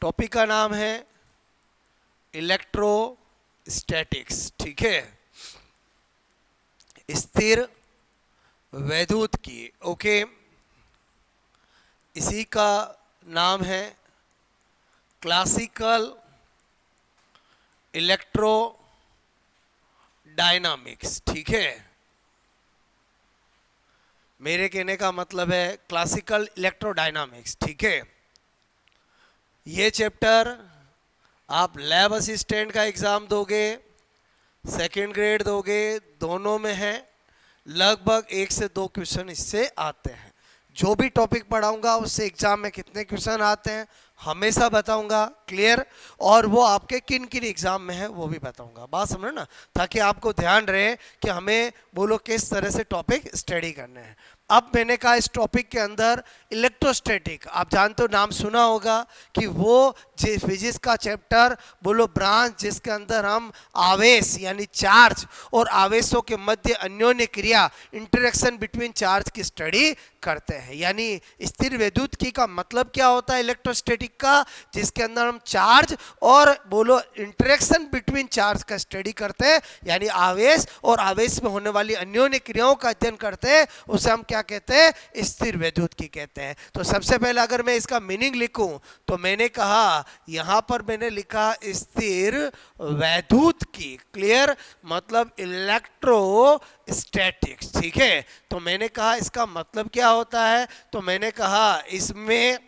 Topic का नाम है इलेक्ट्रोस्टैटिक्स, ठीक है, स्थिर वैद्युत की। ओके, इसी का नाम है क्लासिकल इलेक्ट्रो डायनामिक्स, ठीक है। मेरे कहने का मतलब है क्लासिकल इलेक्ट्रोडायनामिक्स, ठीक है। ये चैप्टर आप लैब असिस्टेंट का एग्ज़ाम दोगे, सेकेंड ग्रेड दोगे, दोनों में है। लगभग 1 से 2 क्वेश्चन इससे आते हैं। जो भी टॉपिक पढ़ाऊंगा उससे एग्जाम में कितने क्वेश्चन आते हैं हमेशा बताऊंगा, क्लियर। और वो आपके किन किन एग्जाम में है वो भी बताऊंगा, बात समझो ना, ताकि आपको ध्यान रहे कि हमें बोलो किस तरह से टॉपिक स्टडी करने हैं। अब मैंने कहा इस टॉपिक के अंदर इलेक्ट्रोस्टैटिक, आप जानते हो, नाम सुना होगा कि वो फिजिक्स का चैप्टर बोलो ब्रांच जिसके अंदर हम आवेश यानी चार्ज और आवेशों के मध्य अन्योन्य क्रिया, इंटरेक्शन बिटवीन चार्ज की स्टडी करते हैं। यानी स्थिर वैद्युतिकी का मतलब क्या होता है इलेक्ट्रोस्टैटिक का, जिसके अंदर हम चार्ज और बोलो इंटरेक्शन बिटवीन चार्ज का स्टडी करते हैं, यानी आवेश और आवेश में होने वाली अन्योन्य क्रियाओं का अध्ययन करते हैं, उसे हम क्या कहते हैं, स्थिर वैद्युतिकी कहते हैं। तो सबसे पहले अगर मैं इसका मीनिंग लिखूं तो मैंने कहा, यहां पर मैंने लिखा स्थिर वैद्युतिकी, क्लियर, मतलब इलेक्ट्रो स्टैटिक्स, ठीक है। तो मैंने कहा इसका मतलब क्या होता है, तो मैंने कहा इसमें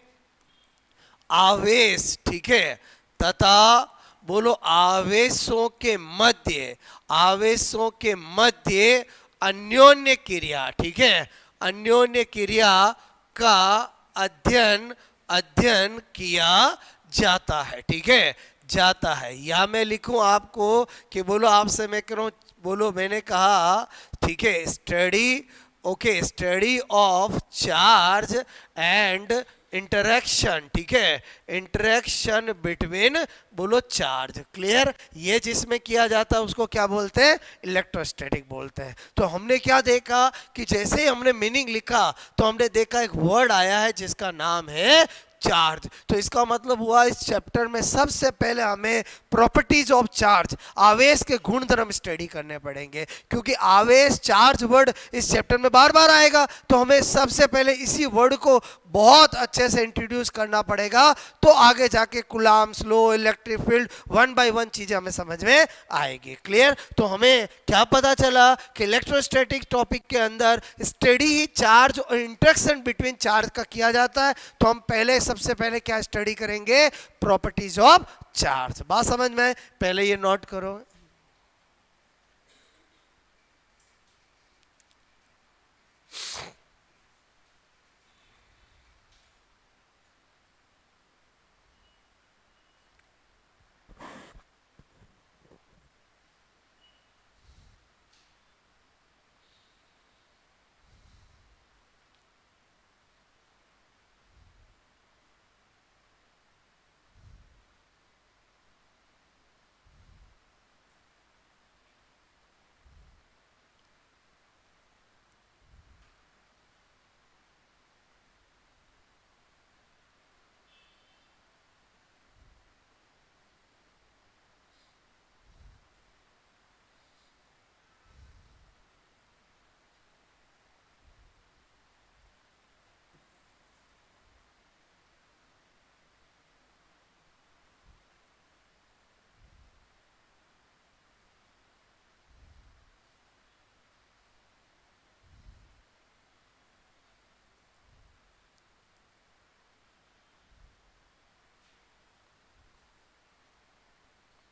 आवेश, ठीक है, तथा बोलो आवेशों के मध्य, आवेशों के मध्य अन्योन्य क्रिया, ठीक है, अन्योन्य क्रिया का अध्ययन अध्ययन किया जाता है, ठीक है, जाता है। या मैं लिखूं आपको कि बोलो आपसे मैं करूं, बोलो मैंने कहा, ठीक है, study, okay, study of charge and interaction, ठीक है, इंटरेक्शन बिटवीन बोलो चार्ज, क्लियर। ये जिसमें किया जाता है उसको क्या बोलते हैं, इलेक्ट्रोस्टैटिक बोलते हैं। तो हमने क्या देखा कि जैसे ही हमने मीनिंग लिखा तो हमने देखा एक वर्ड आया है जिसका नाम है चार्ज। तो इसका मतलब हुआ इस चैप्टर में सबसे पहले हमें प्रॉपर्टीज ऑफ चार्ज, आवेश के गुण धर्म स्टडी करने पड़ेंगे, क्योंकि आवेश चार्ज वर्ड इस चैप्टर में बार बार आएगा, तो हमें सबसे पहले इसी वर्ड को बहुत अच्छे से इंट्रोड्यूस करना पड़ेगा, तो आगे जाके Coulomb's law, electric field, one by one चीजें हमें समझ में आएगी, क्लियर। तो हमें क्या पता चला कि इलेक्ट्रोस्टैटिक टॉपिक के अंदर स्टडी ही चार्ज और इंटरेक्शन बिटवीन चार्ज का किया जाता है। तो हम पहले सबसे पहले क्या स्टडी करेंगे, प्रॉपर्टीज ऑफ चार्ज, बात समझ में, पहले ये नोट करो।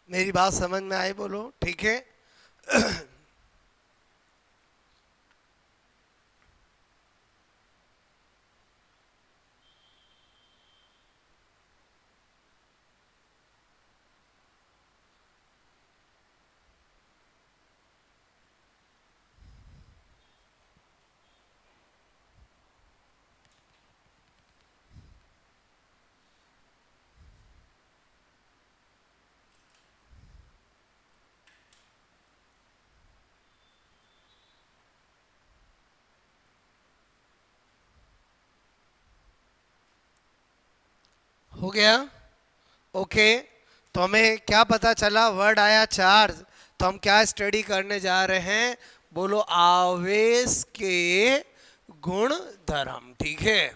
मेरी बात समझ में आई, बोलो, ठीक है। हो गया, ओके, तो हमें क्या पता चला, वर्ड आया चार्ज, तो हम क्या स्टडी करने जा रहे हैं, बोलो आवेश के गुण धर्म। ठीक है,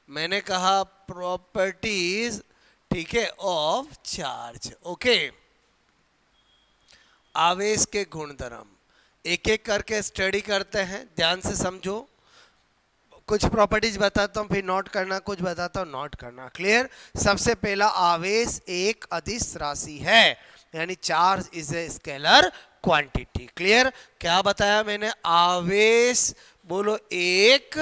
मैंने कहा प्रॉपर्टीज, ठीक है, ऑफ चार्ज। ओके, आवेश के गुण धर्म एक एक करके स्टडी करते हैं, ध्यान से समझो। कुछ प्रॉपर्टीज बताता हूँ, फिर नोट करना, कुछ बताता हूँ नोट करना। क्लियर? सबसे पहला, आवेश एक अदिश राशि है, यानी charge is a scalar quantity. Clear? क्या बताया मैंने? आवेश बोलो एक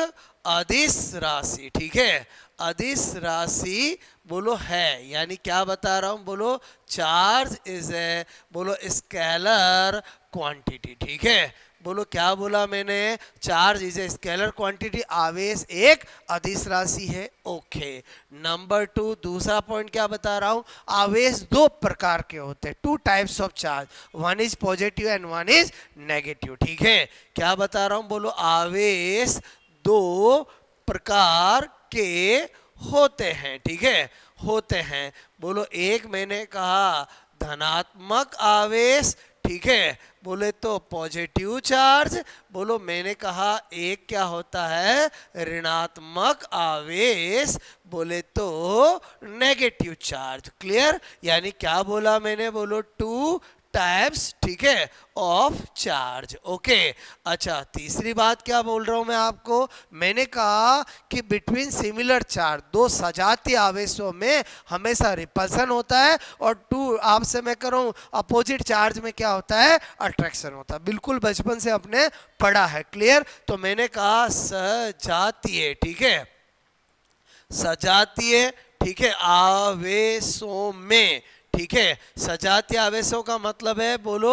अदिश राशि। ठीक है, अदिश राशि बोलो है, यानी क्या बता रहा हूं, बोलो चार्ज इज ए बोलो स्केलर क्वांटिटी। ठीक है, बोलो क्या बोला मैंने? Charge is a scalar quantity, आवेश एक अदिश राशि है। ओके, नंबर 2, दूसरा पॉइंट क्या बता रहा हूं, आवेश दो प्रकार के होते हैं, two types of charge, one is positive and one is negative. ठीक है, क्या बता रहा हूं, बोलो आवेश दो प्रकार के होते हैं। ठीक है, होते हैं, बोलो एक मैंने कहा धनात्मक आवेश, ठीक है, बोले तो पॉजिटिव चार्ज, बोलो मैंने कहा एक क्या होता है, ऋणात्मक आवेश, बोले तो नेगेटिव चार्ज। क्लियर? यानी क्या बोला मैंने, बोलो टू टाइप्स, ठीक है, ऑफ चार्ज। ओके, अच्छा, तीसरी बात क्या बोल रहा हूं मैं आपको, मैंने कहा कि बिटवीन सिमिलर चार्ज, दो सजातीय आवेशों में हमेशा रिपल्सन होता है, और टू आपसे मैं कर रहा हूं अपोजिट चार्ज में क्या होता है, अट्रैक्शन होता है। बिल्कुल बचपन से अपने पढ़ा है। क्लियर? तो मैंने कहा सजातीय, ठीक है, सजातीय, ठीक है, आवेशों में, ठीक है, सजातीय आवेशों का मतलब है, बोलो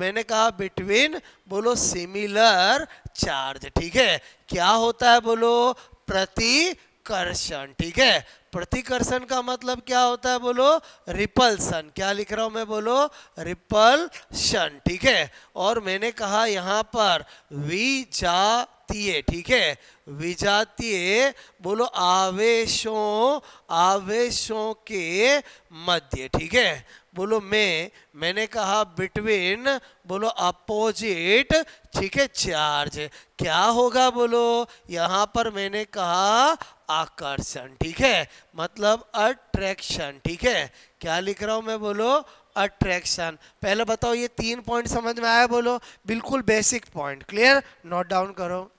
मैंने कहा बिटवीन, बोलो सिमिलर चार्ज। ठीक है, क्या होता है, बोलो प्रतिकर्षण। ठीक है, प्रतिकर्षण का मतलब क्या होता है, बोलो रिपल्सन। क्या लिख रहा हूं मैं, बोलो रिपल्शन। ठीक है, और मैंने कहा यहां पर विजातीय, ठीक है, विजातीय, बोलो आवेशों, आवेशों के मध्य। ठीक है, बोलो मैंने कहा बिटवीन, बोलो अपोजिट, ठीक है, चार्ज, क्या होगा, बोलो यहां पर मैंने कहा आकर्षण। ठीक है, मतलब अट्रैक्शन। ठीक है, क्या लिख रहा हूं मैं, बोलो अट्रैक्शन। पहले बताओ ये 3 पॉइंट समझ में आया, बोलो बिल्कुल basic point. Clear? Note down करो।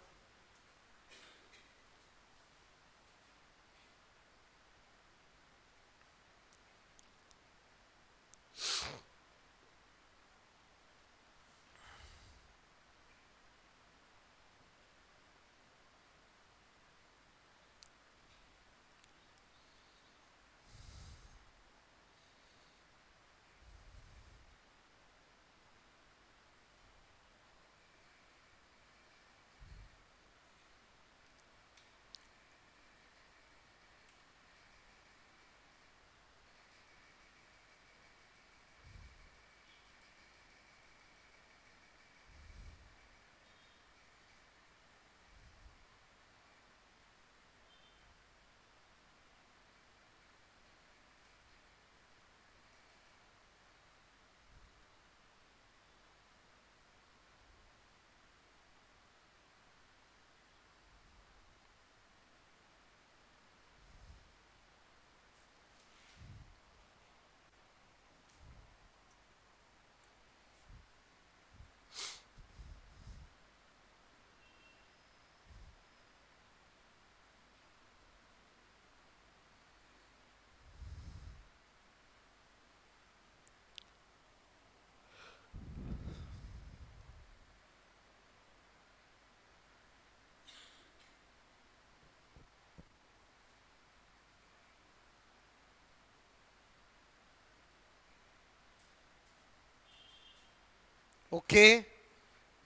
ओके,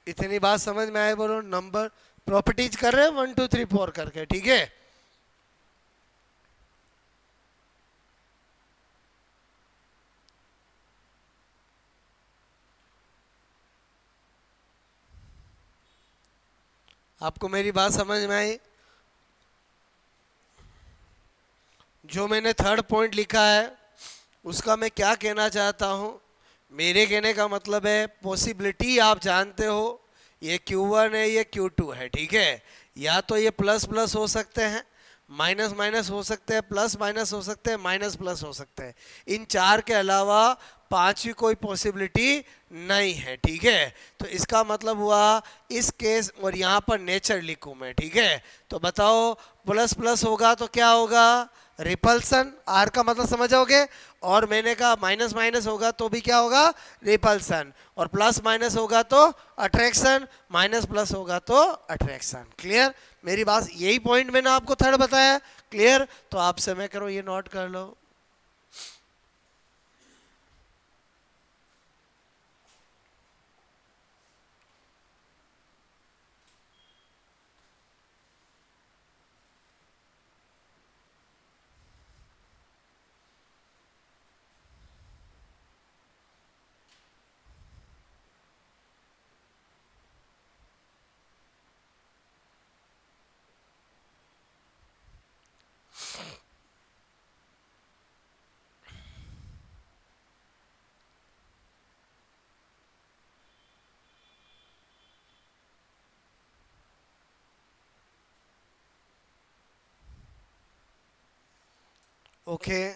इतनी बात समझ में आए, बोलो नंबर प्रॉपर्टीज कर रहे हैं 1 2 3 4 करके। ठीक है, आपको मेरी बात समझ में आई? जो मैंने थर्ड पॉइंट लिखा है, उसका मैं क्या कहना चाहता हूँ, मेरे कहने का मतलब है पॉसिबिलिटी आप जानते हो, ये Q1 है, ये Q2 है, ठीक है। या तो ये प्लस प्लस हो सकते हैं, माइनस माइनस हो सकते हैं, प्लस माइनस हो सकते हैं, माइनस प्लस हो सकते हैं। इन चार के अलावा पांचवी कोई पॉसिबिलिटी नहीं है, ठीक है। तो इसका मतलब हुआ इस केस, और यहाँ पर नेचर लिखूं मैं, ठीक है। तो बताओ प्लस प्लस होगा तो क्या होगा, रिपल्सन, आर का मतलब समझोगे। और मैंने कहा माइनस माइनस होगा तो भी क्या होगा, रिपल्सन। और प्लस माइनस होगा तो अट्रैक्शन, माइनस प्लस होगा तो अट्रैक्शन। क्लियर मेरी बात, यही पॉइंट मैंने आपको थर्ड बताया। क्लियर, तो आपसे मैं करो ये नोट कर लो। Okay,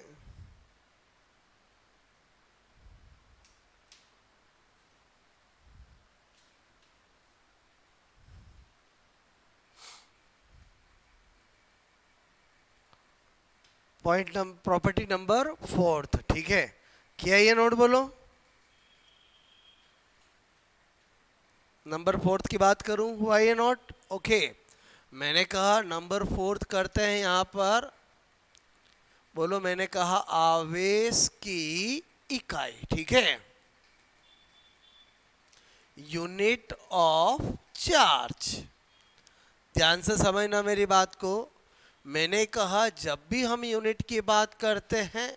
point property number fourth, ठीक है। क्या ये नोट बोलो, नंबर फोर्थ की बात करूं, हुआ ये नोट। ओके, मैंने कहा नंबर फोर्थ करते हैं यहां पर, बोलो मैंने कहा आवेश की इकाई, ठीक है, यूनिट ऑफ चार्ज। ध्यान से समझना मेरी बात को। मैंने कहा जब भी हम यूनिट की बात करते हैं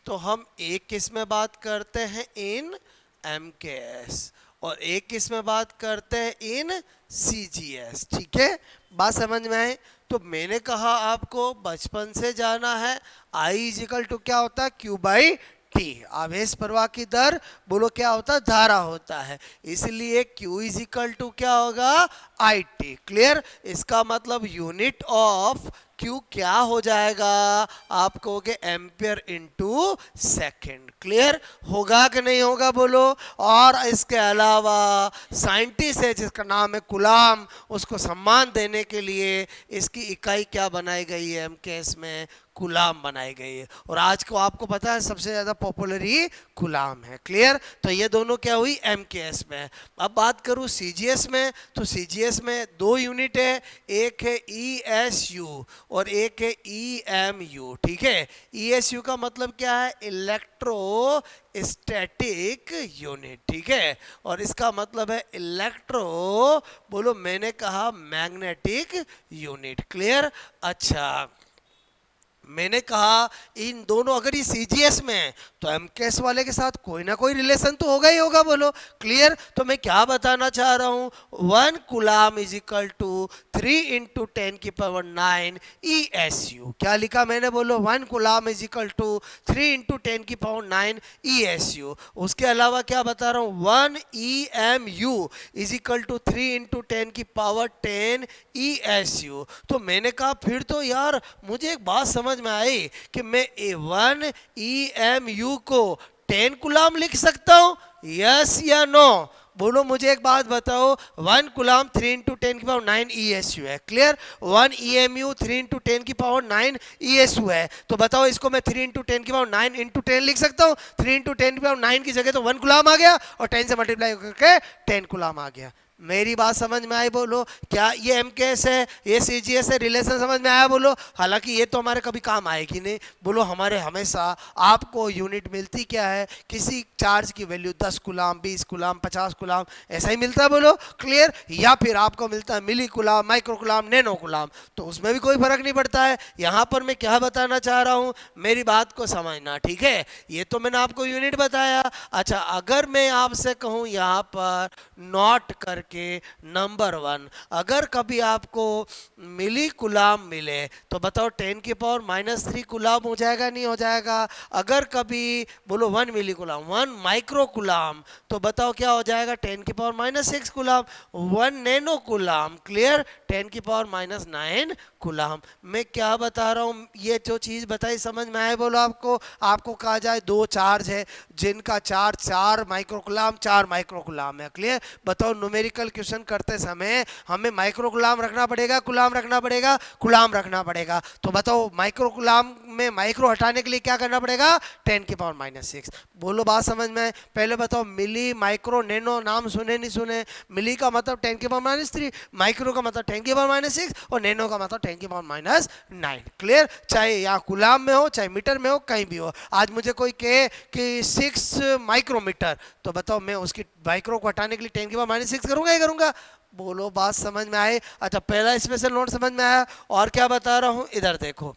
तो हम एक किस में बात करते हैं, इन एमकेएस, और एक किस में बात करते हैं, इन सीजीएस, ठीक है। बात समझ में आए। तो मैंने कहा आपको बचपन से जाना है, आई इजिकल टू क्या होता है, क्यू बाई टी, आवेश प्रवाह की दर, बोलो क्या होता है, धारा होता है। इसलिए Q इज इक्वल टू क्या होगा, आई टी। क्लियर, इसका मतलब यूनिट ऑफ Q क्या हो जाएगा, आप कहोगे एम्पियर इनटू सेकंड। क्लियर होगा कि नहीं होगा बोलो। और इसके अलावा साइंटिस्ट है जिसका नाम है कुलाम, उसको सम्मान देने के लिए इसकी इकाई क्या बनाई गई है, एमकेएस में कुलाम बनाई गई है। और आज को आपको पता है सबसे ज्यादा पॉपुलर ही कुलाम है। क्लियर, तो ये दोनों क्या हुई, एमकेएस में। अब बात करूं सीजीएस में, तो सीजीएस में दो यूनिट है, एक है ईएसयू और एक है ईएमयू, ठीक है। ईएसयू का मतलब क्या है, इलेक्ट्रो स्टैटिक यूनिट, ठीक है। और इसका मतलब है इलेक्ट्रो, बोलो मैंने कहा मैग्नेटिक यूनिट। क्लियर, अच्छा मैंने कहा इन दोनों अगर ये सीजीएस में है तो एमकेएस वाले के साथ कोई ना कोई रिलेशन तो होगा ही होगा, बोलो। क्लियर, तो मैं क्या बताना चाह रहा हूं, 1 coulomb is equal to 3 into 10 की पावर 9 ESU। क्या लिखा मैंने, बोलो 1 coulomb is equal to 3 into 10 की पावर 9 ESU। उसके अलावा क्या बता रहा हूं, 1 EMU is equal to 3 into 10 की पावर 10 ESU। तो मैंने कहा फिर तो यार मुझे एक बात समझ में आई कि मैं A1 EMU को 10 कूलाम लिख सकता हूं, यस या नो, बोलो मुझे एक बात बताओ। 1 कूलाम 3 इंटू 10 की पावर 9 ESU है। क्लियर, 1 EMU 3 इंटू 10 की पावर 9 ESU है। तो बताओ इसको मैं 3 इंटू 10 की पावर 9 इंटू 10 लिख सकता हूँ। 3 इंटू 10 की पावर 9 की जगह तो 1 कूलाम आ गया और 10 से मल्टीप्लाई करके 10 कूलाम आ गया। मेरी बात समझ में आई बोलो। क्या ये एमकेएस है, ये सीजीएस है, रिलेशन समझ में आया बोलो। हालांकि ये तो हमारे कभी काम आएगी नहीं, बोलो हमारे हमेशा आपको यूनिट मिलती क्या है, किसी चार्ज की वैल्यू 10 कूलाम, 20 कूलाम, 50 कूलाम ऐसा ही मिलता है, बोलो। क्लियर, या फिर आपको मिलता है milli coulomb, micro coulomb, nano coulomb, तो उसमें भी कोई फर्क नहीं पड़ता है। यहाँ पर मैं क्या बताना चाह रहा हूँ, मेरी बात को समझना, ठीक है। ये तो मैंने आपको यूनिट बताया। अच्छा अगर मैं आपसे कहूँ यहाँ पर नॉट कर करके नंबर 1। अगर कभी आपको मिली कुलाम मिले तो बताओ 10⁻³ कुलाम हो जाएगा नहीं हो जाएगा? अगर कभी बोलो 1 मिली कुलाम 1 माइक्रो कुलाम तो बताओ क्या हो जाएगा? 10⁻⁶ कुलाम। 1 नैनो कुलाम, क्लियर, 10⁻⁹ कुलाम। मैं क्या बता रहा हूँ, ये जो चीज बताई समझ में आए? बोलो आपको, आपको कहा जाए दो चार्ज है जिनका चार्ज 4 माइक्रो कुलाम 4 माइक्रो कुलाम है, क्लियर। बताओ न्यूमेरिकल क्वेश्चन करते समय हमें माइक्रो कुलाम रखना पड़ेगा, कुलाम रखना पड़ेगा, कुलाम रखना पड़ेगा। तो बताओ माइक्रो कुलाम में माइक्रो हटाने के लिए क्या करना पड़ेगा? 10⁻⁶। बोलो बात समझ में? पहले बताओ मिली माइक्रो नैनो नाम सुने नहीं सुने? मिली का मतलब 10⁻⁻3, माइक्रो का मतलब 10⁻�6 और नैनो का मतलब 10⁻⁹ क्लियर। चाहे यहाँ कुलाम में हो चाहे मीटर में हो कहीं भी हो। आज मुझे कोई कहे कि 6 माइक्रोमीटर तो बताओ मैं उसकी माइक्रो को हटाने के लिए 10⁻�6 करूंगा ही करूंगा? बोलो बात समझ में आए? अच्छा पहला स्पेशल नोट समझ में आया? और क्या बता रहा हूं इधर देखो,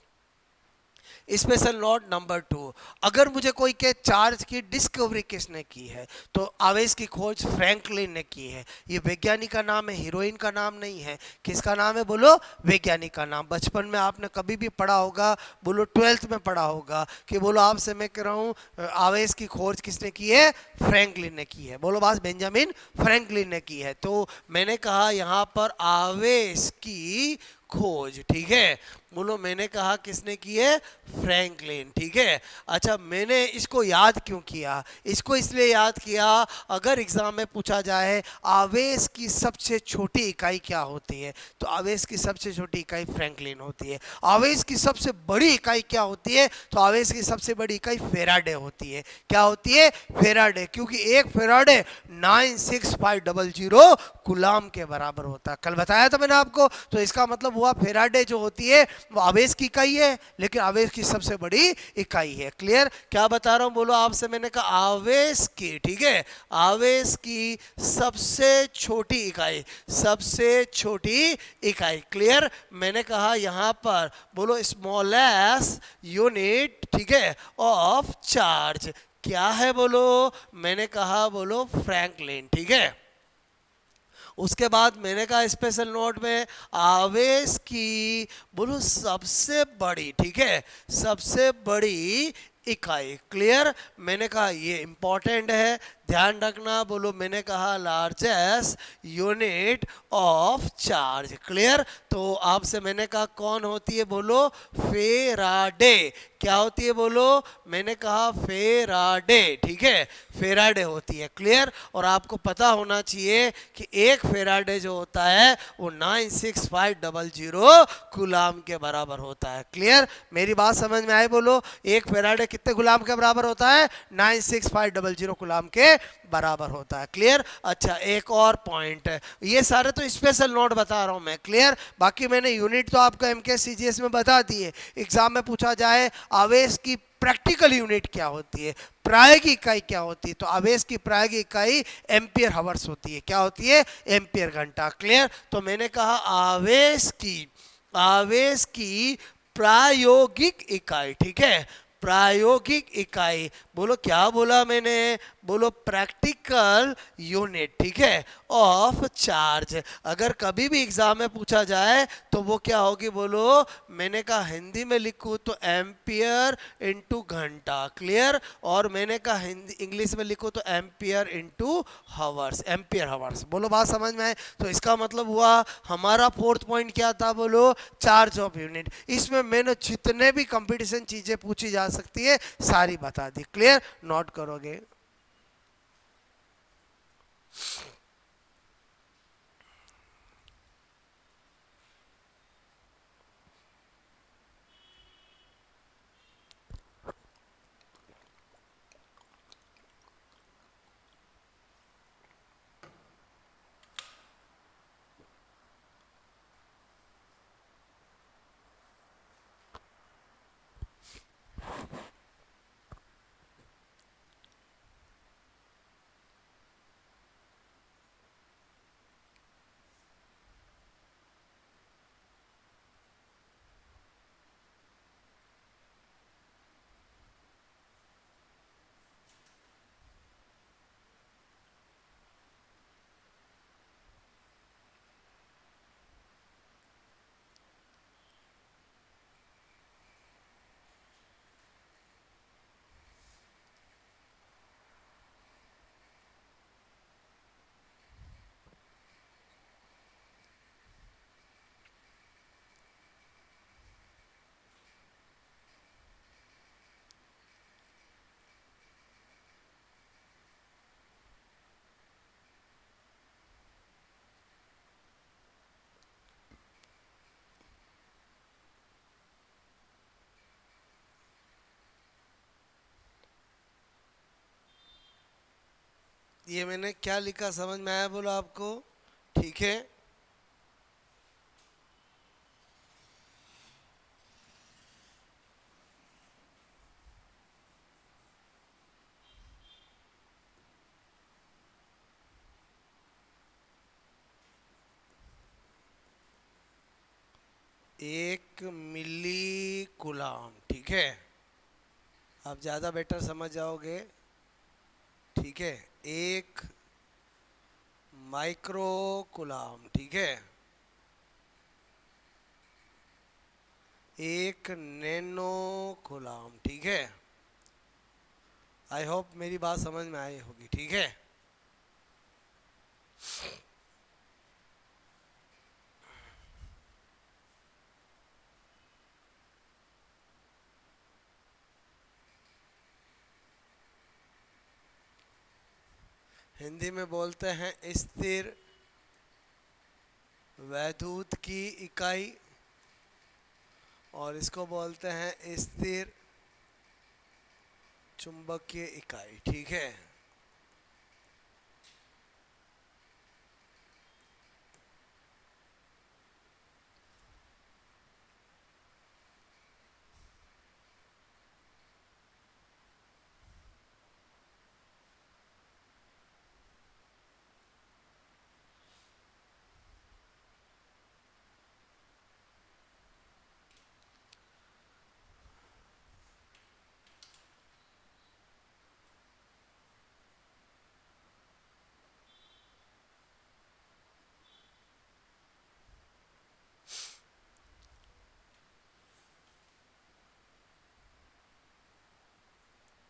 स्पेशल नोट नंबर 2। अगर मुझे कोई के चार्ज की डिस्कवरी किसने की है तो आवेश की खोज फ्रैंकलिन ने की है। ये वैज्ञानिक का नाम है, हीरोइन का नाम नहीं है। किसका नाम है? बोलो वैज्ञानिक का नाम। बचपन में आपने कभी भी पढ़ा होगा, बोलो 12th में पढ़ा होगा कि बोलो आपसे मैं कह रहा हूँ आवेश की खोज किसने की है? फ्रैंकलिन ने की है। बोलो बात, बेंजामिन फ्रैंकलिन ने की है। तो मैंने कहा यहाँ पर आवेश की खोज, ठीक है। बोलो मैंने कहा किसने की है? फ्रैंकलिन, ठीक है। अच्छा मैंने इसको याद क्यों किया? इसको इसलिए याद किया, अगर एग्जाम में पूछा जाए आवेश की सबसे छोटी इकाई क्या होती है तो आवेश की सबसे छोटी इकाई फ्रैंकलिन होती है। आवेश की सबसे बड़ी इकाई क्या होती है तो आवेश की सबसे बड़ी इकाई फेराडे होती है। क्या होती है? फेराडे, क्योंकि एक फेराडे 96500 गुलाम के बराबर होता है। कल बताया था मैंने आपको। तो इसका मतलब हुआ फेराडे जो होती है वो आवेश की इकाई है लेकिन आवेश की सबसे बड़ी इकाई है, क्लियर। क्या बता रहा हूं? बोलो आपसे मैंने कहा आवेश की, ठीक है, आवेश की सबसे छोटी इकाई, सबसे छोटी इकाई, क्लियर। मैंने कहा यहां पर बोलो स्मॉलेस्ट यूनिट, ठीक है, ऑफ चार्ज क्या है? बोलो मैंने कहा बोलो फ्रैंकलिन, ठीक है। उसके बाद मैंने कहा स्पेशल नोट में आवेश की बोलो सबसे बड़ी, ठीक है, सबसे बड़ी इकाई, क्लियर। मैंने कहा ये इंपॉर्टेंट है, ध्यान रखना। बोलो मैंने कहा largest unit of charge, clear. तो आपसे मैंने कहा कौन होती है? बोलो फेराडे। क्या होती है? बोलो मैंने कहा फेराडे, ठीक है, फेराडे होती है, क्लियर। और आपको पता होना चाहिए कि एक फेराडे जो होता है वो 96500 गुलाम के बराबर होता है, क्लियर। मेरी बात समझ में आई? बोलो एक फेराडे कितने गुलाम के बराबर होता है? 96500 गुलाम के बराबर होता है, क्लियर। अच्छा एक और पॉइंट है, ये सारे तो स्पेशल नोट बता रहा हूं मैं, क्लियर। बाकी मैंने यूनिट तो आपको एमके सीजीएस में बता दी है। एग्जाम में पूछा जाए आवेश की प्रैक्टिकल यूनिट क्या होती है, प्रायोगिक इकाई क्या होती है, तो आवेश की प्रायोगिक इकाई एम्पियर हावर्स होती है। क्या होती है? एम्पियर घंटा, क्लियर। तो मैंने कहा आवेश की प्रायोगिक इकाई, ठीक है, प्रायोगिक इकाई। बोलो क्या बोला मैंने? बोलो प्रैक्टिकल यूनिट, ठीक है, ऑफ चार्ज। अगर कभी भी एग्जाम में पूछा जाए तो वो क्या होगी? बोलो मैंने कहा हिंदी में लिखूं तो एम्पियर इंटू घंटा, क्लियर। और मैंने कहा हिंदी इंग्लिश में लिखूं तो ampere into hours, ampere hours. बोलो बात समझ में आए? तो इसका मतलब हुआ हमारा फोर्थ पॉइंट क्या था? बोलो चार्ज ऑफ यूनिट। इसमें मैंने जितने भी कंपटीशन चीजें पूछी जा सकती है सारी बता दी, क्लियर। नोट करोगे? ये मैंने क्या लिखा समझ में आया बोलो आपको? ठीक है, एक मिली कुलाम, ठीक है, आप ज़्यादा बेटर समझ जाओगे। ठीक है, एक माइक्रो कुलाम, ठीक है, एक नैनो कुलाम, ठीक है। आई होप मेरी बात समझ में आई होगी, ठीक है। हिंदी में बोलते हैं स्थिर वैद्युत की इकाई, और इसको बोलते हैं स्थिर चुंबकीय इकाई, ठीक है।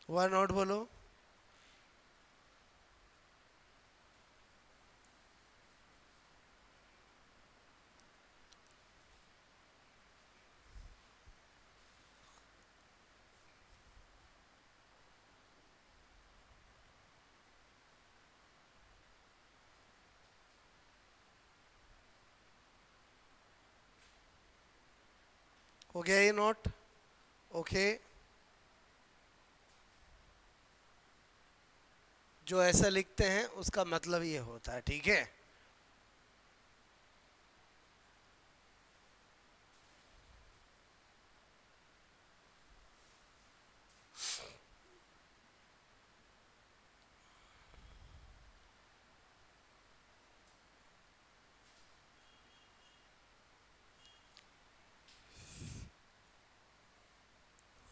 वन नोट बोलो। हो गया ये नोट? ओके, जो ऐसा लिखते हैं उसका मतलब ये होता है, ठीक है।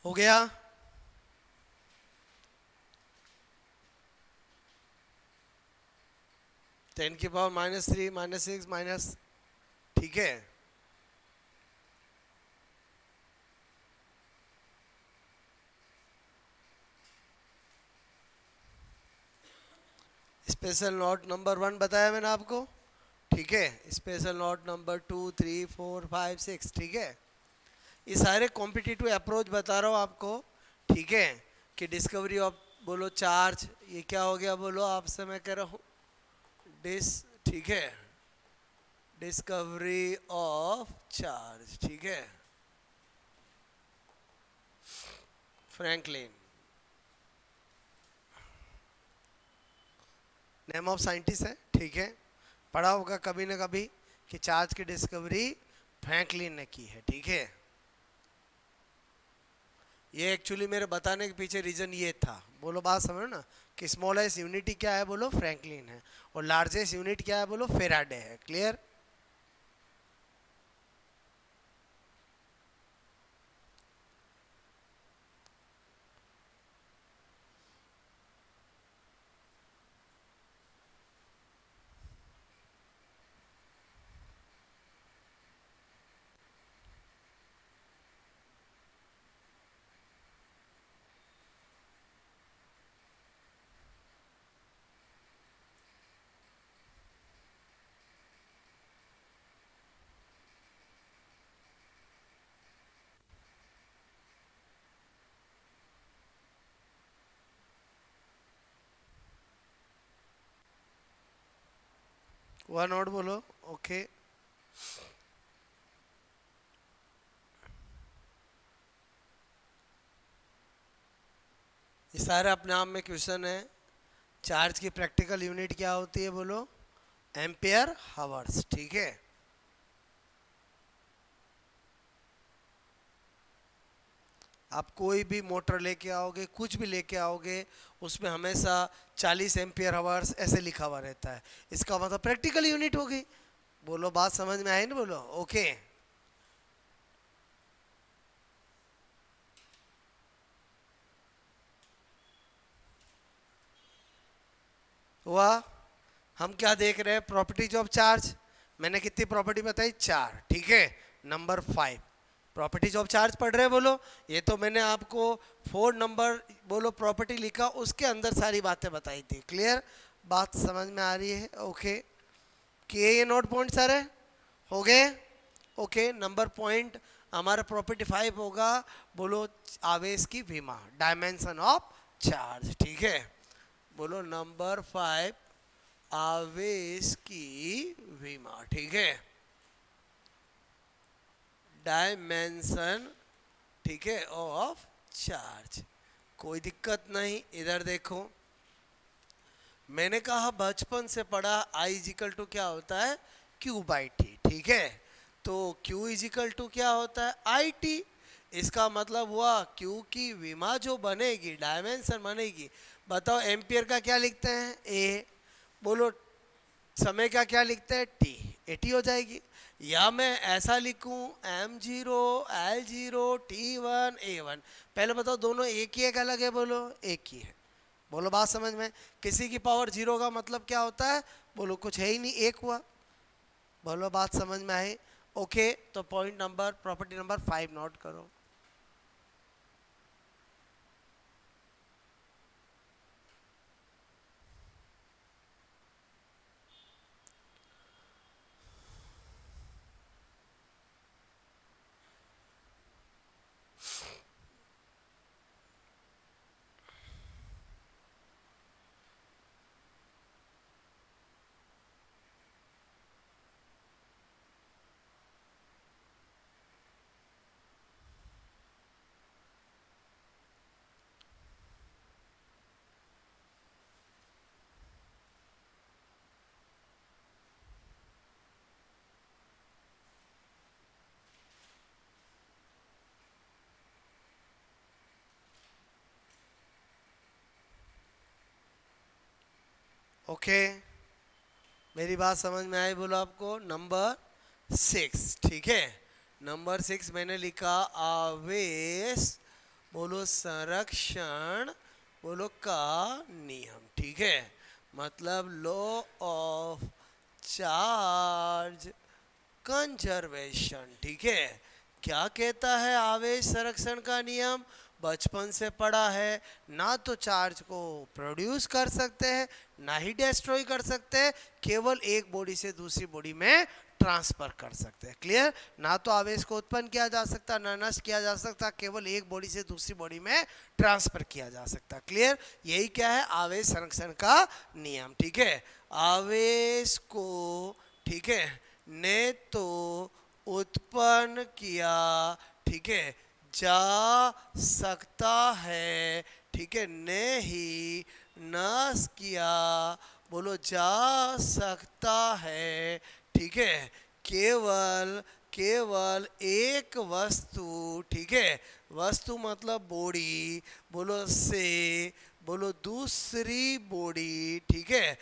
हो गया? 10⁻³ -6 माइनस, ठीक है। स्पेशल नोट नंबर 1 बताया मैंने आपको, ठीक है। स्पेशल नोट नंबर 2, 3, 4, 5, 6, ठीक है। ये सारे कॉम्पिटिटिव अप्रोच बता रहा हूँ आपको, ठीक है। कि डिस्कवरी ऑफ बोलो चार्ज, ये क्या हो गया बोलो आपसे मैं कह रहा हूँ, डिस, ठीक है, डिस्कवरी ऑफ चार्ज, ठीक है, फ्रैंकलिन। नेम ऑफ साइंटिस्ट है, ठीक है। पढ़ा होगा कभी ना कभी कि चार्ज की डिस्कवरी फ्रैंकलिन ने की है, ठीक है। ये एक्चुअली मेरे बताने के पीछे रीजन ये था, बोलो बात समझो ना, कि स्मॉलेस्ट यूनिटी क्या है बोलो फ्रैंकलिन है, और लार्जेस्ट यूनिट क्या है बोलो फेराडे है। क्लियर? वन और बोलो। ओके, ये सारे अपने आप में क्वेश्चन है, चार्ज की प्रैक्टिकल यूनिट क्या होती है बोलो? एम्पियर हावर्स, ठीक है। आप कोई भी मोटर लेके आओगे, कुछ भी लेके आओगे, उसमें हमेशा 40 एम्पियर हावर्स ऐसे लिखा हुआ रहता है। इसका मतलब प्रैक्टिकल यूनिट होगी। बोलो, बात समझ में आई ना? बोलो ओके। हुआ? हम क्या देख रहे हैं? Properties of charge. मैंने कितनी प्रॉपर्टी बताई? 4, ठीक है। नंबर 5 प्रॉपर्टीज ऑफ चार्ज पढ़ रहे हैं बोलो। ये तो मैंने आपको 4 नंबर बोलो प्रॉपर्टी लिखा, उसके अंदर सारी बातें बताई थी। क्लियर? बात समझ में आ रही है? ओके। किए ये नोट पॉइंट सारे? हो गए? ओके। नंबर पॉइंट हमारा प्रॉपर्टी 5 होगा बोलो आवेश की विमा, डायमेंशन ऑफ चार्ज, ठीक है। बोलो नंबर 5 आवेश की विमा, ठीक है। डायमेंशन, ठीक है, ऑफ चार्ज। कोई दिक्कत नहीं। इधर देखो, मैंने कहा बचपन से पढ़ा आई इजिकल टू क्या होता है? क्यू बाई टी, ठीक है। तो क्यू इजिकल टू क्या होता है? I T. इसका मतलब हुआ क्यू की विमा जो बनेगी, डायमेंशन बनेगी। बताओ एम्पियर का क्या लिखते हैं? ए। बोलो समय का क्या लिखते हैं? टी। एटी हो जाएगी। या मैं ऐसा लिखूं M0 L0 T1 A1। पहले बताओ दोनों एक ही है कि अलग है? बोलो एक ही है। बोलो बात समझ में? किसी की पावर 0 का मतलब क्या होता है? बोलो कुछ है ही नहीं, एक हुआ। बोलो बात समझ में आए? ओके। तो point number property number 5 note करो। ओके। मेरी बात समझ में आई? बोलो आपको नंबर 6, ठीक है। नंबर 6 मैंने लिखा आवेश बोलो संरक्षण बोलो का नियम, ठीक है। मतलब लॉ ऑफ चार्ज कंजर्वेशन, ठीक है। क्या कहता है आवेश संरक्षण का नियम? बचपन से पढ़ा है। ना तो चार्ज को प्रोड्यूस कर सकते हैं, ना ही डिस्ट्रॉय कर सकते हैं, केवल एक बॉडी से दूसरी बॉडी में ट्रांसफर कर सकते हैं। क्लियर? ना तो आवेश को उत्पन्न किया जा सकता, ना नष्ट किया जा सकता, केवल एक बॉडी से दूसरी बॉडी में ट्रांसफर किया जा सकता। क्लियर? यही क्या है? आवेश संरक्षण का नियम, ठीक है। आवेश को, ठीक है, ने तो उत्पन्न किया, ठीक है, जा सकता है, ठीक है, ने ही नाश किया बोलो जा सकता है, ठीक है। केवल केवल एक वस्तु, ठीक है, वस्तु मतलब बॉडी बोलो से बोलो दूसरी बॉडी, ठीक है,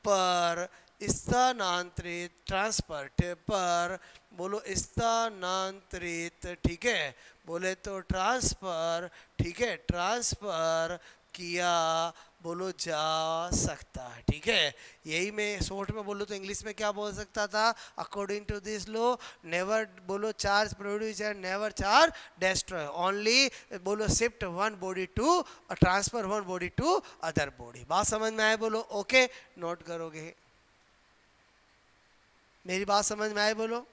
पर स्थानांतरित ट्रांसफर पर बोलो स्थानांतरित, ठीक है, बोले तो ट्रांसफर, ठीक है, ट्रांसफर किया बोलो जा सकता है, ठीक है। यही मैं शॉर्ट में बोलूँ तो इंग्लिश में क्या बोल सकता था? According to this law never बोलो charge produce and never charge destroy, only बोलो shift one body to transfer one body to other body. बात समझ में आए? बोलो ओके। नोट करोगे? मेरी बात समझ में आए? बोलो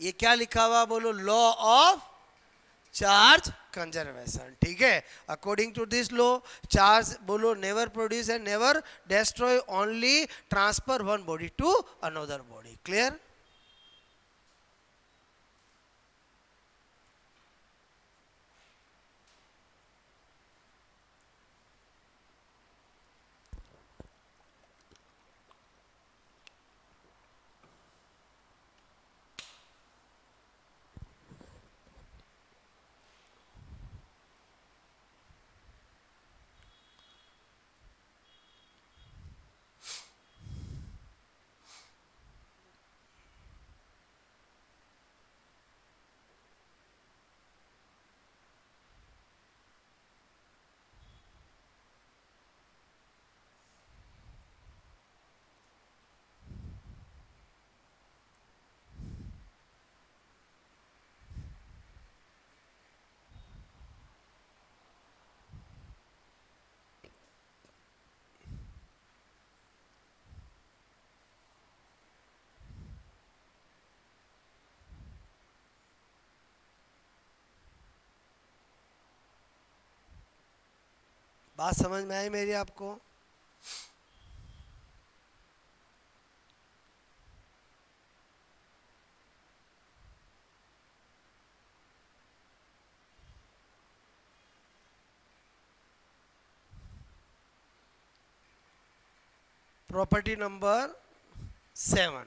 ये क्या लिखा हुआ? बोलो लॉ ऑफ चार्ज कंजर्वेशन, ठीक है। According to this law charge बोलो never produce and never destroy, only transfer one body to another body. Clear? बात समझ में आई मेरी आपको? प्रॉपर्टी नंबर 7,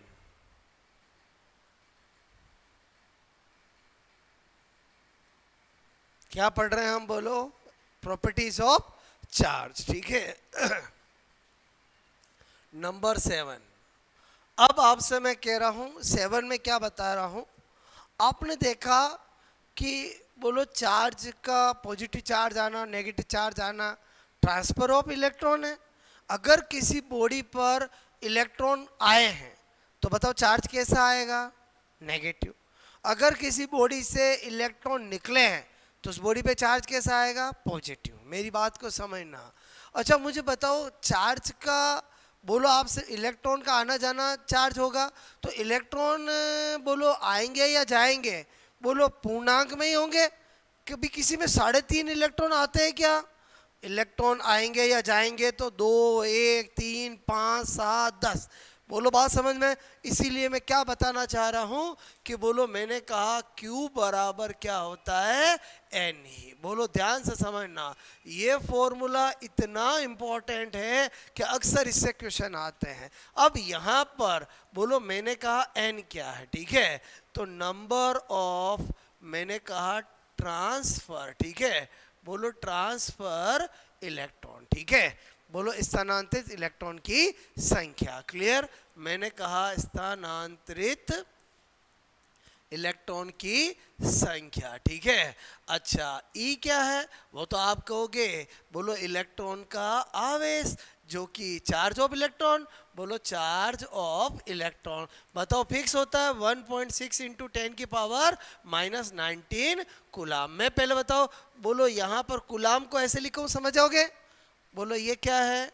क्या पढ़ रहे हैं हम, बोलो? प्रॉपर्टीज ऑफ चार्ज, ठीक है। नंबर 7। अब आपसे मैं कह रहा हूं 7 में क्या बता रहा हूं। आपने देखा कि बोलो चार्ज का पॉजिटिव चार्ज आना, नेगेटिव चार्ज आना ट्रांसफर ऑफ इलेक्ट्रॉन है। अगर किसी बॉडी पर इलेक्ट्रॉन आए हैं तो बताओ चार्ज कैसा आएगा? नेगेटिव। अगर किसी बॉडी से इलेक्ट्रॉन निकले हैं तो उस बॉडी पे चार्ज कैसा आएगा? पॉजिटिव। मेरी बात को समझना। अच्छा मुझे बताओ चार्ज का, बोलो आपसे इलेक्ट्रॉन का आना जाना चार्ज होगा तो इलेक्ट्रॉन बोलो आएंगे या जाएंगे? बोलो पूर्णांक में ही होंगे। कभी किसी में 3.5 इलेक्ट्रॉन आते हैं क्या? इलेक्ट्रॉन आएंगे या जाएंगे तो 2, 1, 3, 5, 7, 10। बोलो बात समझ में? इसीलिए मैं क्या बताना चाह रहा हूं कि बोलो मैंने कहा Q बराबर क्या होता है? N ही। बोलो ध्यान से समझना, ये फॉर्मूला इतना इम्पोर्टेंट है कि अक्सर इससे क्वेश्चन आते हैं। अब यहाँ पर बोलो मैंने कहा N क्या है, ठीक है? तो नंबर ऑफ, मैंने कहा ट्रांसफर, ठीक है? बोलो ट्रांसफर इलेक्ट्रॉन, ठीक है? बोलो स्थानांतरित इलेक्ट्रॉन की संख्या। क्लियर? मैंने कहा स्थानांतरित इलेक्ट्रॉन की संख्या, ठीक है? अच्छा ई क्या है? वो तो आप कहोगे बोलो इलेक्ट्रॉन का आवेश, जो कि चार्ज ऑफ इलेक्ट्रॉन। बोलो चार्ज ऑफ इलेक्ट्रॉन बताओ फिक्स होता है 1.6 इंटू 10⁻⁻19 कूलाम में। पहले बताओ, बोलो यहाँ पर कूलाम को ऐसे लिखो, समझ जाओगे? बोलो ये क्या है?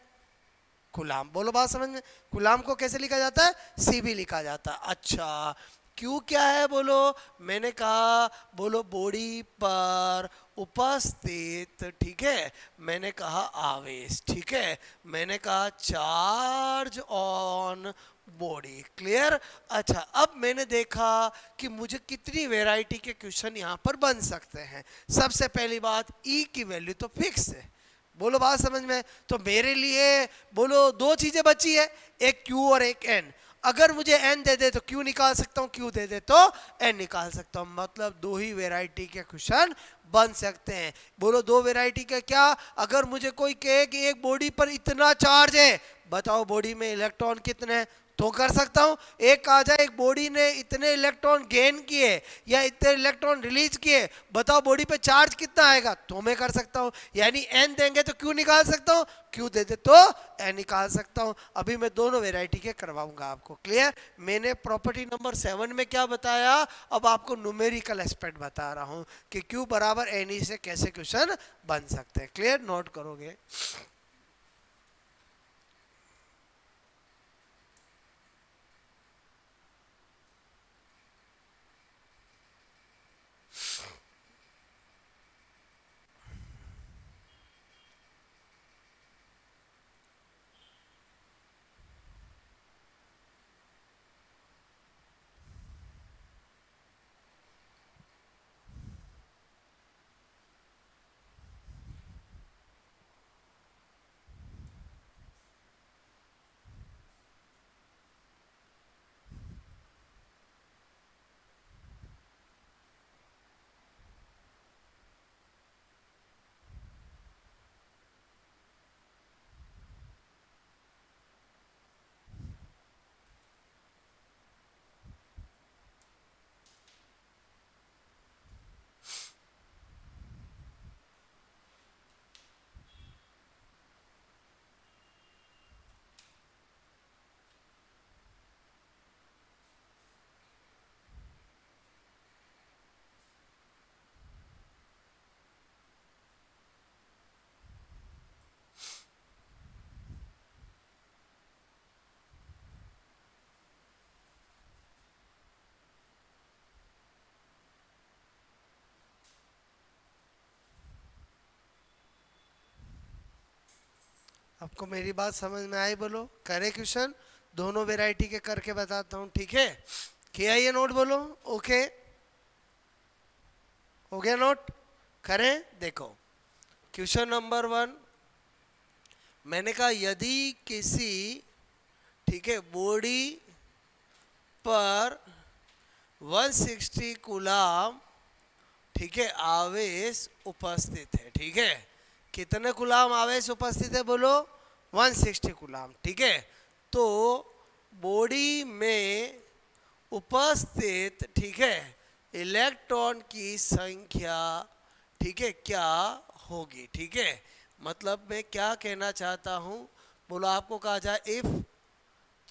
कूलाम। बोलो बात समझ में? कूलाम को कैसे लिखा जाता है? सीबी लिखा जाता है। अच्छा क्यू क्या है? बोलो मैंने कहा बोलो बॉडी पर उपस्थित, ठीक है? मैंने कहा आवेश, ठीक है? मैंने कहा चार्ज ऑन बॉडी। क्लियर? अच्छा अब मैंने देखा कि मुझे कितनी वैरायटी के क्वेश्चन यहाँ पर बन सकते हैं। सबसे पहली बात, ई की वैल्यू तो फिक्स है। बोलो बात समझ में? तो मेरे लिए बोलो दो चीजें बची है, एक क्यू और एक एन। अगर मुझे एन दे दे तो क्यू निकाल सकता हूँ, क्यू दे दे तो एन निकाल सकता हूँ। मतलब दो ही वैरायटी के क्वेश्चन बन सकते हैं। बोलो दो वैरायटी का क्या? अगर मुझे कोई कहे कि एक बॉडी पर इतना चार्ज है, बताओ बॉडी में इलेक्ट्रॉन कितने हैं, तो कर सकता हूं। एक कहा जाए एक बॉडी ने इतने इलेक्ट्रॉन गेन किए या इतने इलेक्ट्रॉन रिलीज किए, बताओ बॉडी पे चार्ज कितना आएगा, तो मैं कर सकता हूं। यानी एन देंगे तो क्यू निकाल सकता हूं, क्यू दे दे तो एन निकाल सकता हूं। अभी मैं दोनों वेराइटी के करवाऊंगा आपको। क्लियर? मैंने प्रॉपर्टी नंबर 7 में क्या बताया, अब आपको न्यूमेरिकल एस्पेक्ट बता रहा हूं कि क्यू बराबर एन ई से कैसे क्वेश्चन बन सकते हैं। क्लियर? नोट करोगे? आपको मेरी बात समझ में आई? बोलो करे क्वेश्चन, दोनों वेराइटी के करके बताता हूँ, ठीक है? किया ये नोट? बोलो ओके, हो गया नोट? करें, देखो क्वेश्चन नंबर 1, मैंने कहा यदि किसी, ठीक है, बॉडी पर 160 कूलाम, ठीक है, आवेश उपस्थित है, ठीक है? कितने कूलाम आवेश उपस्थित है? बोलो 160 कूलाम, ठीक है? तो बॉडी में उपस्थित, ठीक है, इलेक्ट्रॉन की संख्या, ठीक है, क्या होगी? ठीक है, मतलब मैं क्या कहना चाहता हूं, बोलो आपको कहा जाए इफ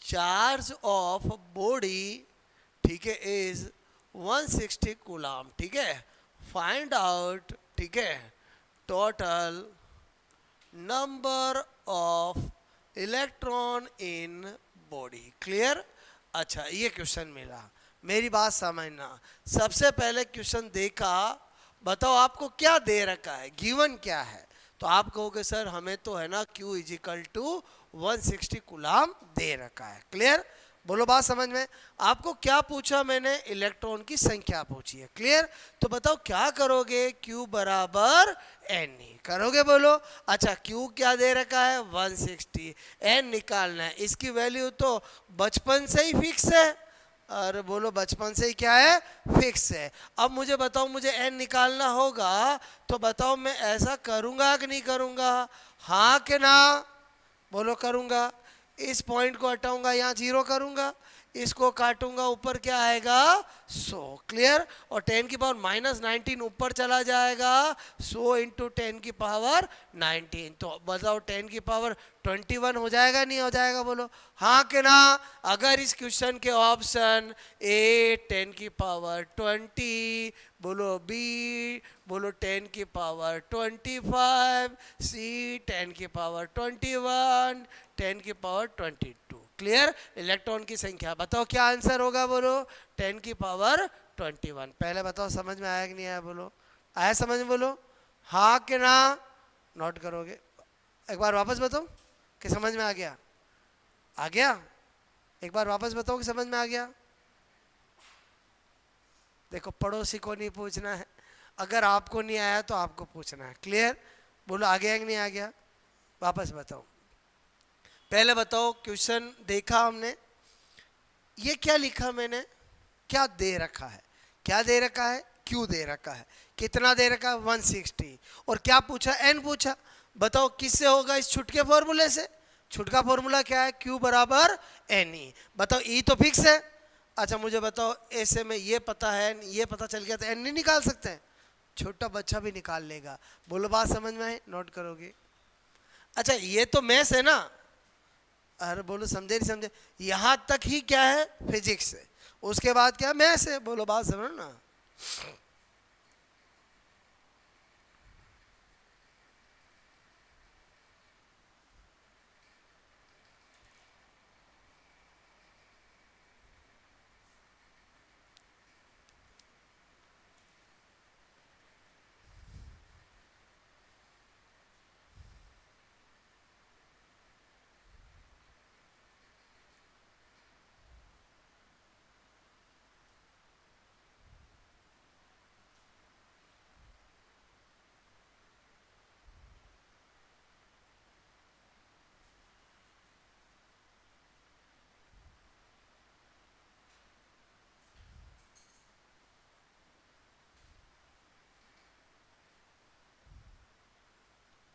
चार्ज ऑफ बॉडी, ठीक है, इज 160 कूलाम, ठीक है, फाइंड आउट, ठीक है, total number of electron in body. Clear? अच्छा ये क्वेश्चन मिला, मेरी बात समझना। सबसे पहले क्वेश्चन देखा, बताओ आपको क्या दे रखा है, गिवन क्या है? तो आप कहोगे सर हमें तो है ना Q is equal to 160 coulomb दे रखा है। क्लियर? बोलो बात समझ में? आपको क्या पूछा मैंने? इलेक्ट्रॉन की संख्या पूछी है। क्लियर? तो बताओ क्या करोगे? Q बराबर n ही करोगे। बोलो अच्छा Q क्या दे रखा है? 160, n निकालना है, इसकी वैल्यू तो बचपन से ही फिक्स है। अरे बोलो बचपन से ही क्या है? फिक्स है। अब मुझे बताओ, मुझे n निकालना होगा, तो बताओ मैं ऐसा करूंगा कि नहीं करूंगा? हाँ कि ना? बोलो करूंगा। इस पॉइंट को हटाऊंगा, यहाँ 0 करूंगा, इसको काटूंगा, ऊपर क्या आएगा? 100। क्लियर? और 10 की पावर -19 ऊपर चला जाएगा, 100 इंटू 10 की पावर 19। तो बताओ 10 की पावर 21 हो जाएगा नहीं हो जाएगा? बोलो हाँ कि ना? अगर इस क्वेश्चन के ऑप्शन ए 10 की पावर 20, बोलो बी, बोलो 10 की पावर 25, सी 10 की पावर 21, 10 की पावर 22। क्लियर? इलेक्ट्रॉन की संख्या बताओ क्या आंसर होगा? बोलो 10 की पावर 21। पहले बताओ समझ में आया कि नहीं आया? बोलो आया समझ में? बोलो हाँ कि ना? नोट करोगे? एक बार वापस बताओ कि समझ में आ गया? आ गया? एक बार वापस बताओ कि समझ में आ गया? देखो पड़ोसी को नहीं पूछना है, अगर आपको नहीं आया तो आपको पूछना है। क्लियर? बोलो आ गया कि नहीं आ गया? वापस बताओ। पहले बताओ क्वेश्चन देखा हमने, ये क्या लिखा मैंने, क्या दे रखा है? क्या दे रखा है? क्यू दे रखा है। कितना दे रखा है? 160। और क्या पूछा? एन पूछा। बताओ किससे होगा? इस छुटके फॉर्मूले से। छुटका फॉर्मूला क्या है? क्यू बराबर एन ई। बताओ ई तो फिक्स है। अच्छा मुझे बताओ ऐसे में ये पता है, ये पता चल गया तो एन नहीं निकाल सकते हैं? छोटा बच्चा भी निकाल लेगा। बोलो बात समझ में आए? नोट करोगे? अच्छा ये तो मैथ्स है ना? अरे बोलो समझे नहीं समझे? यहाँ तक ही क्या है? फिजिक्स है, उसके बाद क्या? मैथ्स है। बोलो बात समझो ना?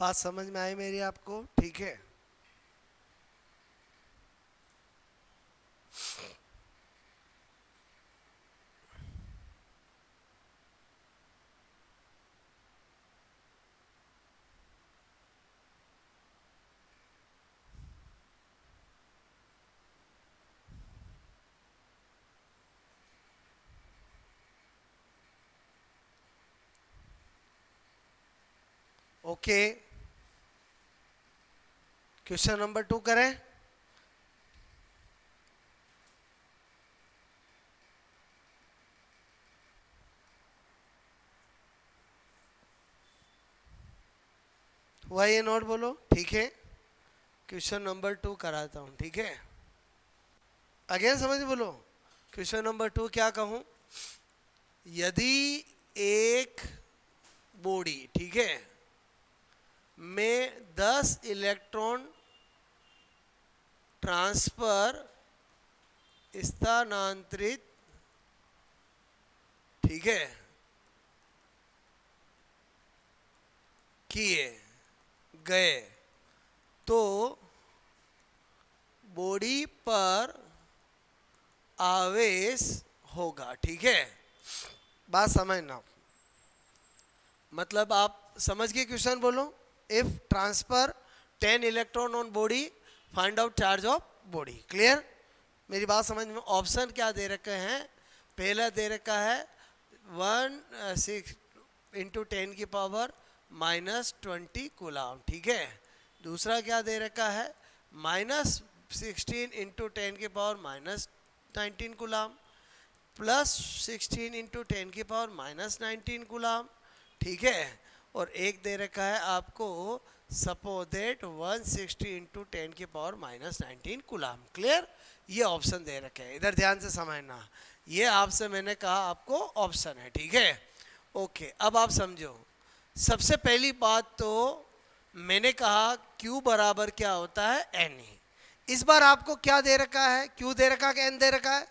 बात समझ में आई मेरी आपको? ठीक है। ओके क्वेश्चन नंबर 2 करें। हुआ ये नोट? बोलो ठीक है। क्वेश्चन नंबर 2 कराता हूं, ठीक है। अगेन समझ बोलो, क्वेश्चन नंबर 2 क्या कहूं, यदि एक बॉडी, ठीक है, में 10 इलेक्ट्रॉन ट्रांसफर स्थानांतरित, ठीक है, किए गए तो बॉडी पर आवेश होगा, ठीक है। बात समझना, मतलब आप समझ के क्वेश्चन बोलो। If transfer 10 electron on body, find out charge of body. Clear, मेरी बात समझ में। ऑप्शन क्या दे रखे हैं, पहला दे रखा है 1 × 10⁻⁻20 कूलाम, ठीक है। दूसरा क्या दे रखा है, -16 × 10⁻⁻19 कूलाम, +16 × 10⁻⁻19 कूलाम, ठीक है। और एक दे रखा है आपको सपोज दैट 160 × 10⁻⁻19 कूलाम। क्लियर, ये ऑप्शन दे रखे हैं, इधर ध्यान से समझना। ये आपसे मैंने कहा आपको ऑप्शन है, ठीक है। ओके, अब आप समझो। सबसे पहली बात तो मैंने कहा Q बराबर क्या होता है, N। इस बार आपको क्या दे रखा है, Q दे रखा है कि N दे रखा है,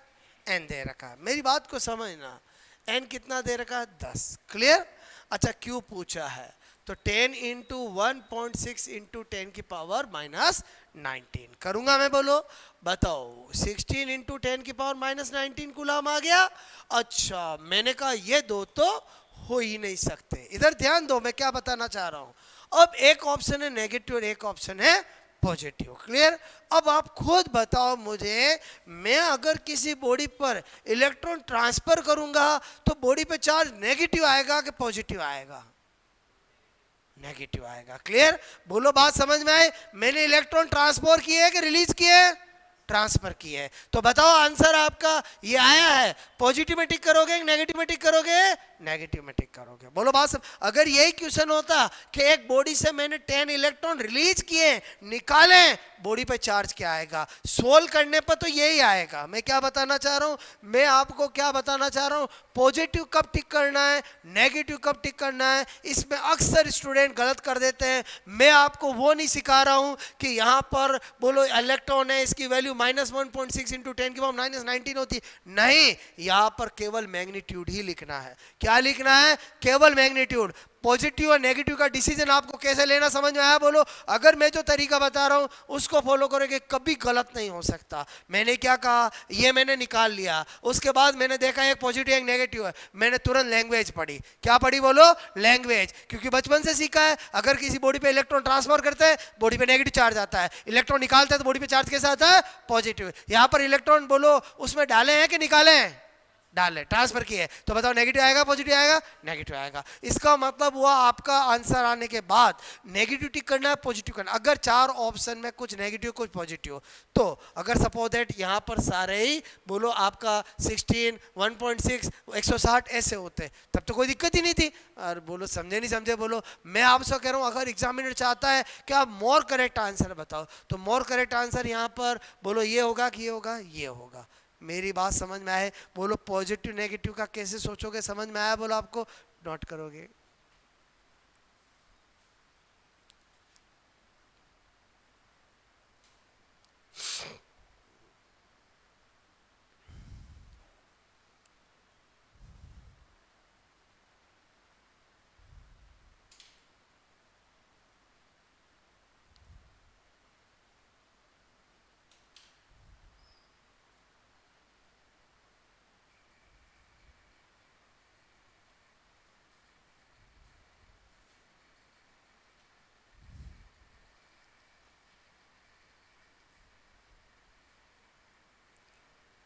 N दे रखा है। मेरी बात को समझना, N कितना दे रखा है, 10। क्लियर, अच्छा Q पूछा है तो 10 × 1.6 × 10⁻⁻19 करूंगा मैं, बोलो बताओ। 16 × 10⁻⁻19 कूलाम आ गया। अच्छा, मैंने कहा ये दो तो हो ही नहीं सकते। इधर ध्यान दो, मैं क्या बताना चाह रहा हूं। अब एक ऑप्शन है नेगेटिव और एक ऑप्शन है पॉजिटिव। क्लियर, अब आप खुद बताओ मुझे, मैं अगर किसी बॉडी पर इलेक्ट्रॉन ट्रांसफर करूंगा तो बॉडी पे चार्ज नेगेटिव आएगा कि पॉजिटिव आएगा, नेगेटिव आएगा। क्लियर, बोलो बात समझ में आए। मैंने इलेक्ट्रॉन ट्रांसफर किए कि रिलीज किए, ट्रांसफर किए। तो बताओ आंसर आपका ये आया है, पॉजिटिव में टिक करोगे नेगेटिव में टिक करोगे, नेगेटिव में टिक करोगे। बोलो बात सब। अगर यही क्वेश्चन होता कि एक बॉडी से मैंने 10 इलेक्ट्रॉन रिलीज किए, निकाले, बॉडी पे चार्ज क्या आएगा, सोल्व करने पर तो यही आएगा। मैं क्या बताना चाह रहा हूं, मैं आपको क्या बताना चाह रहा हूं, पॉजिटिव कब टिक करना है, नेगेटिव कब टिक करना है, इसमें अक्सर स्टूडेंट गलत कर देते हैं। मैं आपको वो नहीं सिखा रहा हूं कि यहां पर बोलो इलेक्ट्रॉन है, इसकी वैल्यू -1.6 × 10⁻⁻19 होती, नहीं, यहां पर केवल मैग्नीट्यूड ही लिखना है। क्या लिखना है, केवल मैग्नीट्यूड। पॉजिटिव और नेगेटिव का डिसीजन आपको कैसे लेना समझ में आया, बोलो। अगर मैं जो तरीका बता रहा हूं उसको फॉलो करोगे, कभी गलत नहीं हो सकता। मैंने क्या कहा, ये मैंने निकाल लिया, उसके बाद मैंने देखा एक पॉजिटिव एक नेगेटिव है, मैंने तुरंत लैंग्वेज पढ़ी। क्या पढ़ी, बोलो, लैंग्वेज। क्योंकि बचपन से सीखा है, अगर किसी बॉडी पे इलेक्ट्रॉन ट्रांसफर करते हैं बॉडी पे नेगेटिव चार्ज आता है, इलेक्ट्रॉन निकालते हैं तो बॉडी पे चार्ज कैसा आता है, पॉजिटिव। यहां पर इलेक्ट्रॉन बोलो उसमें डाले हैं कि निकाले हैं, डाले, ट्रांसफर किए, तो बताओ नेगेटिव आएगा पॉजिटिव आएगा, नेगेटिव आएगा। इसका मतलब हुआ आपका आंसर आने के बाद नेगेटिव टिक करना है, पॉजिटिव करना। अगर चार ऑप्शन में कुछ नेगेटिव कुछ पॉजिटिव, तो अगर सपोज दैट यहां पर सारे ही बोलो आपका 16 1.6 160 ऐसे होते तब तो कोई दिक्कत ही नहीं थी। और बोलो समझे नहीं समझे, बोलो। मैं आपसे कह रहा हूं अगर एग्जामिनर चाहता है कि आप मोर करेक्ट आंसर बताओ, तो मोर करेक्ट आंसर यहां पर बोलो ये होगा कि ये होगा, ये होगा। मेरी बात समझ में आए, बोलो। पॉजिटिव नेगेटिव का कैसे सोचोगे, समझ में आया, बोलो। आपको नोट करोगे।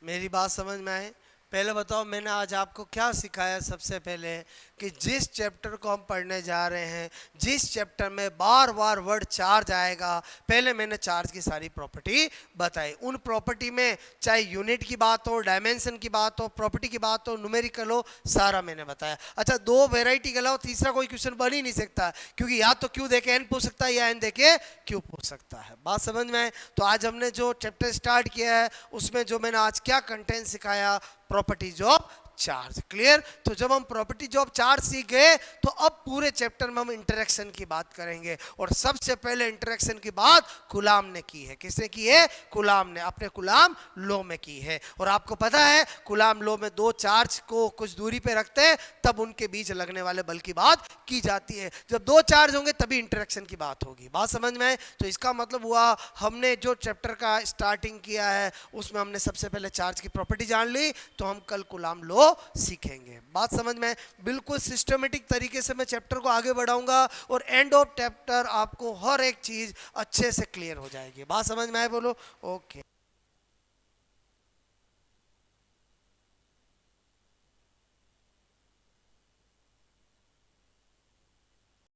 मेरी बात समझ में आए, पहले बताओ मैंने आज आपको क्या सिखाया। सबसे पहले कि जिस चैप्टर को हम पढ़ने जा रहे हैं, जिस चैप्टर में बार बार वर्ड चार्ज आएगा, पहले मैंने चार्ज की सारी प्रॉपर्टी बताई। उन प्रॉपर्टी में चाहे यूनिट की बात हो, डायमेंशन की बात हो, प्रॉपर्टी की बात हो, न्यूमेरिकल हो, सारा मैंने बताया। अच्छा, दो वेराइटी के अलावा तीसरा कोई क्वेश्चन बन ही नहीं सकता, क्योंकि या तो क्यू देके एन पूछ सकता है या एन देके क्यू पूछ सकता है। बात समझ में आए? तो आज हमने जो चैप्टर स्टार्ट किया है उसमें जो मैंने आज क्या कंटेंट सिखाया, प्रॉपर्टीज ऑफ चार्ज। क्लियर? तो जब हम प्रॉपर्टीज ऑफ चार्ज सीख गए तो अब पूरे चैप्टर में हम इंटरेक्शन की बात करेंगे। और सबसे पहले इंटरेक्शन की बात कुलाम ने की है। किसने की है? कुलाम ने, अपने कुलाम लॉ में की है। और आपको पता है कुलाम लॉ में दो चार्ज को कुछ दूरी पे रखते हैं तब उनके बीच लगने वाले बल की बात की जाती है। जब दो चार्ज होंगे तभी इंटरेक्शन की बात होगी। बात समझ में आए? तो इसका मतलब हुआ हमने जो चैप्टर का स्टार्टिंग किया है उसमें हमने सबसे पहले चार्ज की प्रॉपर्टी जान ली, तो हम कल कुलाम लॉ सीखेंगे। बात समझ में? बिल्कुल सिस्टमेटिक तरीके से मैं चैप्टर को आगे बढ़ाऊंगा और एंड ऑफ चैप्टर आपको हर एक चीज अच्छे से क्लियर हो जाएगी। बात समझ में आए? बोलो ओके।